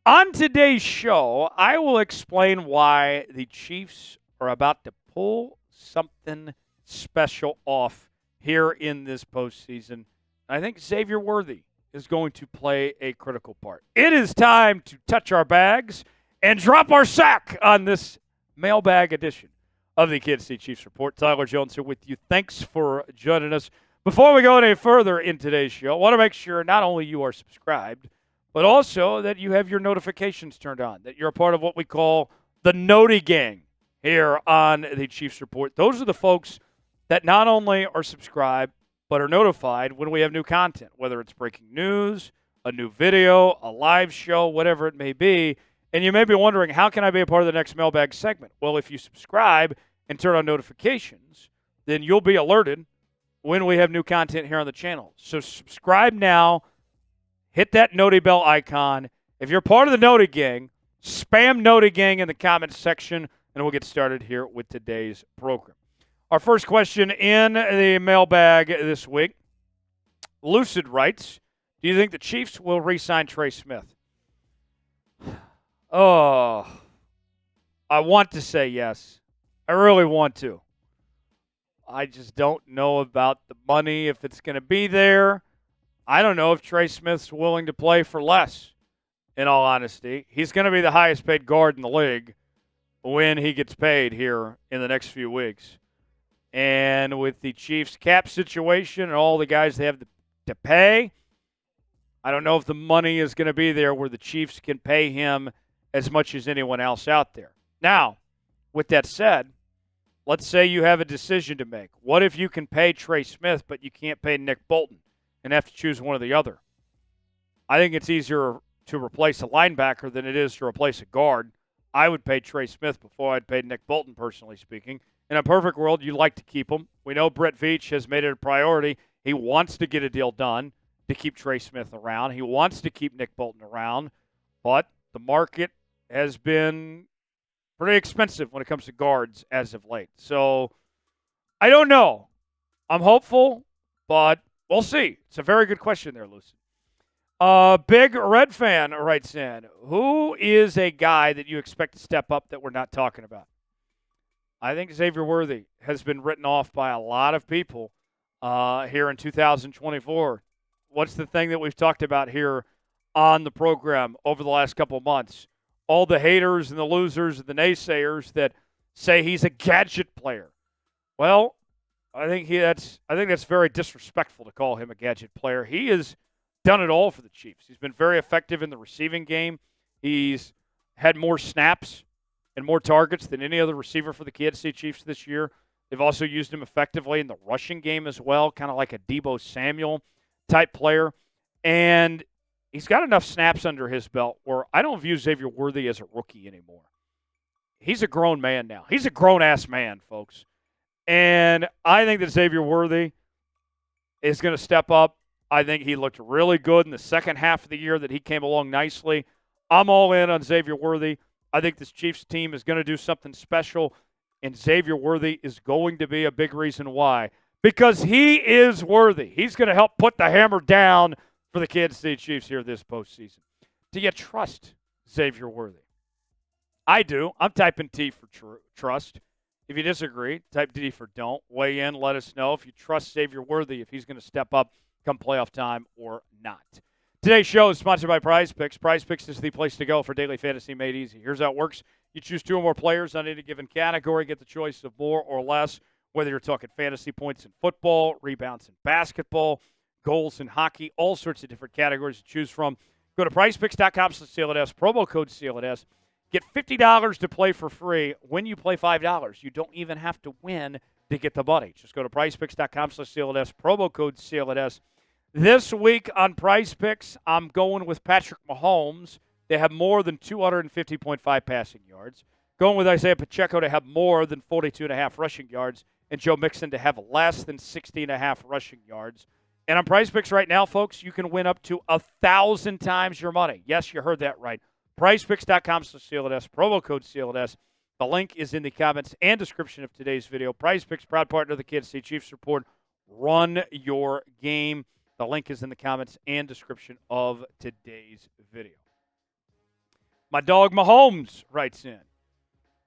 On today's show, I will explain why the Chiefs are about to pull something special off here in this postseason. I think Xavier Worthy is going to play a critical part. It is time to touch our bags and drop our sack on this mailbag edition of the Kansas City Chiefs Report. Tyler Jones here with you. Thanks for joining us. Before we go any further in today's show, I want to make sure not only you are subscribed, but also that you have your notifications turned on, that you're a part of what we call the Noti Gang here on the Chiefs Report. Those are the folks that not only are subscribed, but are notified when we have new content, whether it's breaking news, a new video, a live show, whatever it may be. And you may be wondering, how can I be a part of the next mailbag segment? Well, if you subscribe and turn on notifications, then you'll be alerted when we have new content here on the channel. So subscribe now. Hit that Noti Bell icon. If you're part of the Noti Gang, spam Noti Gang in the comments section, and we'll get started here with today's program. Our first question in the mailbag this week, Lucid writes, do you think the Chiefs will re-sign Trey Smith? Oh, I want to say yes. I really want to. I just don't know about the money, if it's going to be there. I don't know if Trey Smith's willing to play for less, in all honesty. He's going to be the highest paid guard in the league when he gets paid here in the next few weeks. And with the Chiefs' cap situation and all the guys they have to pay, I don't know if the money is going to be there where the Chiefs can pay him as much as anyone else out there. Now, with that said, let's say you have a decision to make. What if you can pay Trey Smith, but you can't pay Nick Bolton and have to choose one or the other? I think it's easier to replace a linebacker than it is to replace a guard. I would pay Trey Smith before I'd pay Nick Bolton, personally speaking. In a perfect world, you'd like to keep him. We know Brett Veach has made it a priority. He wants to get a deal done to keep Trey Smith around. He wants to keep Nick Bolton around. But the market has been pretty expensive when it comes to guards as of late. So I don't know. I'm hopeful, but we'll see. It's a very good question there, Lucy. Big Red fan writes in, who is a guy that you expect to step up that we're not talking about? I think Xavier Worthy has been written off by a lot of people here in 2024. What's the thing that we've talked about here on the program over the last couple of months? All the haters and the losers and the naysayers that say he's a gadget player. Well, I think that's very disrespectful to call him a gadget player. He has done it all for the Chiefs. He's been very effective in the receiving game. He's had more snaps and more targets than any other receiver for the Kansas City Chiefs this year. They've also used him effectively in the rushing game as well, kind of like a Deebo Samuel type player. And he's got enough snaps under his belt where I don't view Xavier Worthy as a rookie anymore. He's a grown man now. He's a grown-ass man, folks. And I think that Xavier Worthy is going to step up. I think he looked really good in the second half of the year, that he came along nicely. I'm all in on Xavier Worthy. I think this Chiefs team is going to do something special, and Xavier Worthy is going to be a big reason why. Because he is worthy. He's going to help put the hammer down for the Kansas City Chiefs here this postseason. Do you trust Xavier Worthy? I do. I'm typing T for trust. If you disagree, type D for don't. Weigh in. Let us know if you trust Xavier Worthy, if he's going to step up come playoff time or not. Today's show is sponsored by Prize Picks. Prize Picks is the place to go for daily fantasy made easy. Here's how it works. You choose two or more players on any given category, get the choice of more or less, whether you're talking fantasy points in football, rebounds in basketball, goals in hockey, all sorts of different categories to choose from. Go to prizepicks.com/CLNS, promo code CLNS. Get $50 to play for free when you play $5. You don't even have to win to get the money. Just go to prizepicks.com/CLNS, promo code CLNS. This week on Prize Picks, I'm going with Patrick Mahomes. They have more than 250.5 passing yards. Going with Isaiah Pacheco to have more than 42.5 rushing yards. And Joe Mixon to have less than 60.5 rushing yards. And on Prize Picks right now, folks, you can win up to 1,000 times your money. Yes, you heard that right. PrizePicks.com/CLNS, promo code CLNS. The link is in the comments and description of today's video. Prize Picks, proud partner of the Kansas City Chiefs Report. Run your game. The link is in the comments and description of today's video. My dog Mahomes writes in,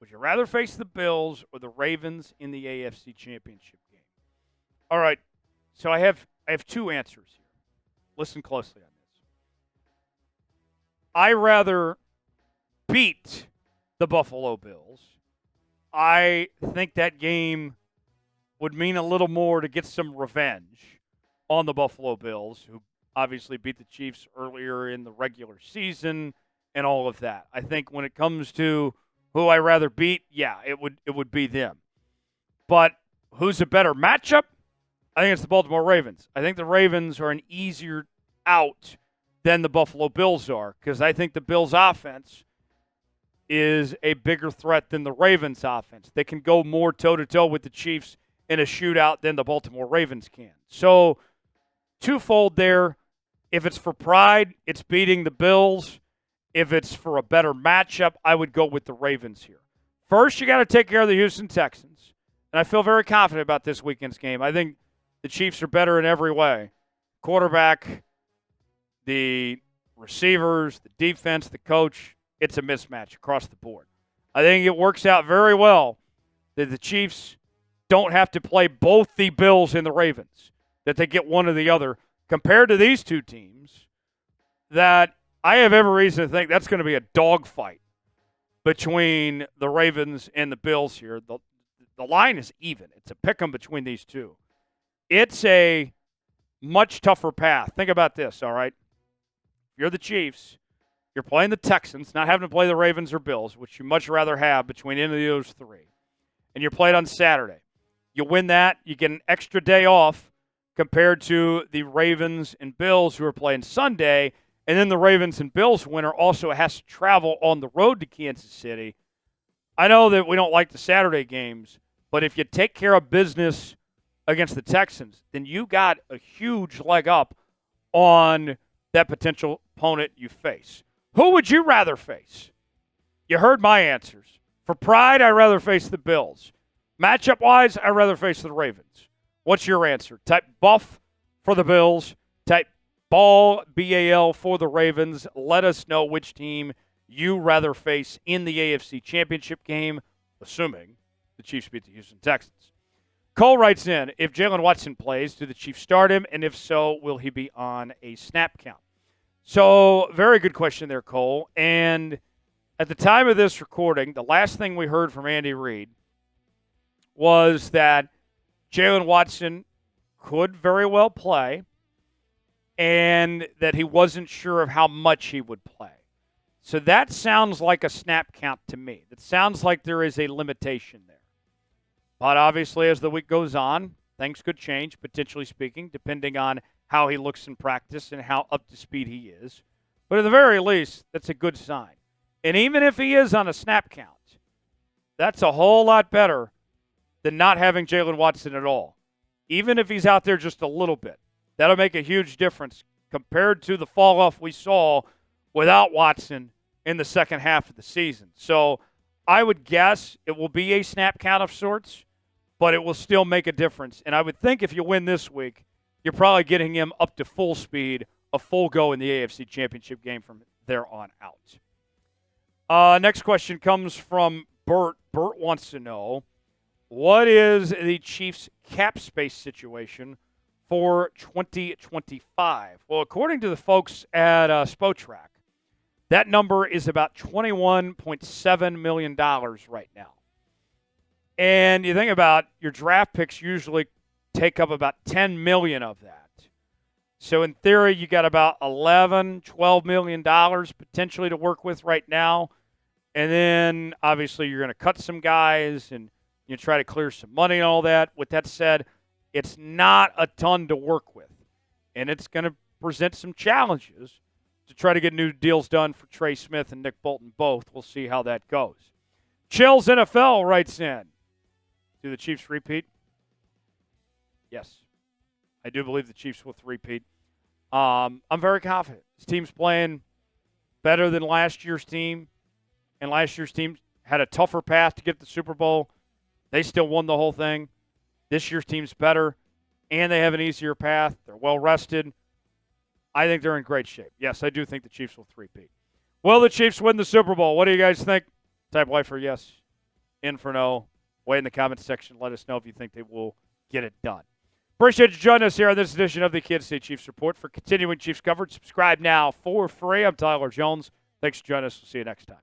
would you rather face the Bills or the Ravens in the AFC Championship game? All right, so I have two answers here. Listen closely on this. I rather beat the Buffalo Bills. I think that game would mean a little more to get some revenge on the Buffalo Bills, who obviously beat the Chiefs earlier in the regular season and all of that. I think when it comes to who I rather beat, yeah, it would be them. But who's a better matchup? I think it's the Baltimore Ravens. I think the Ravens are an easier out than the Buffalo Bills are, because I think the Bills' offense is a bigger threat than the Ravens' offense. They can go more toe-to-toe with the Chiefs in a shootout than the Baltimore Ravens can. So, twofold there. If it's for pride, it's beating the Bills. If it's for a better matchup, I would go with the Ravens here. First, you got to take care of the Houston Texans. And I feel very confident about this weekend's game. I think the Chiefs are better in every way. Quarterback, the receivers, the defense, the coach, it's a mismatch across the board. I think it works out very well that the Chiefs don't have to play both the Bills and the Ravens, that they get one or the other, compared to these two teams, that I have every reason to think that's going to be a dogfight between the Ravens and the Bills here. The line is even. It's a pick 'em between these two. It's a much tougher path. Think about this, all right? You're the Chiefs. You're playing the Texans, not having to play the Ravens or Bills, which you much rather have between any of those three. And you're played on Saturday. You win that, you get an extra day off compared to the Ravens and Bills who are playing Sunday. And then the Ravens and Bills winner also has to travel on the road to Kansas City. I know that we don't like the Saturday games, but if you take care of business against the Texans, then you got a huge leg up on that potential opponent you face. Who would you rather face? You heard my answers. For pride, I'd rather face the Bills. Matchup-wise, I'd rather face the Ravens. What's your answer? Type buff for the Bills. Type ball, B-A-L, for the Ravens. Let us know which team you rather face in the AFC Championship game, assuming the Chiefs beat the Houston Texans. Cole writes in, if Jaylen Watson plays, do the Chiefs start him? And if so, will he be on a snap count? So, very good question there, Cole. And at the time of this recording, the last thing we heard from Andy Reid was that Jaylen Watson could very well play and that he wasn't sure of how much he would play. So that sounds like a snap count to me. That sounds like there is a limitation there. But obviously, as the week goes on, things could change, potentially speaking, depending on how he looks in practice and how up to speed he is. But at the very least, that's a good sign. And even if he is on a snap count, that's a whole lot better than not having Jaylen Watson at all. Even if he's out there just a little bit, that'll make a huge difference compared to the fall-off we saw without Watson in the second half of the season. So I would guess it will be a snap count of sorts, but it will still make a difference. And I would think if you win this week, you're probably getting him up to full speed, a full go in the AFC Championship game from there on out. Next question comes from Bert. Bert wants to know, what is the Chiefs' cap space situation for 2025? Well, according to the folks at Spotrac, that number is about $21.7 million right now. And you think about your draft picks usually take up about $10 million of that. So in theory, you got about $11-12 million potentially to work with right now. And then obviously you're going to cut some guys and you try to clear some money and all that. With that said, it's not a ton to work with. And it's going to present some challenges to try to get new deals done for Trey Smith and Nick Bolton both. We'll see how that goes. Chills NFL writes in, do the Chiefs repeat? Yes. I do believe the Chiefs will repeat. I'm very confident. This team's playing better than last year's team. And last year's team had a tougher path to get the Super Bowl. They still won the whole thing. This year's team's better, and they have an easier path. They're well rested. I think they're in great shape. Yes, I do think the Chiefs will repeat. Will the Chiefs win the Super Bowl? What do you guys think? Type Y for yes, in for no. Way in the comments section. Let us know if you think they will get it done. Appreciate you joining us here on this edition of the Kansas City Chiefs Report. For continuing Chiefs coverage, subscribe now for free. I'm Tyler Jones. Thanks for joining us. We'll see you next time.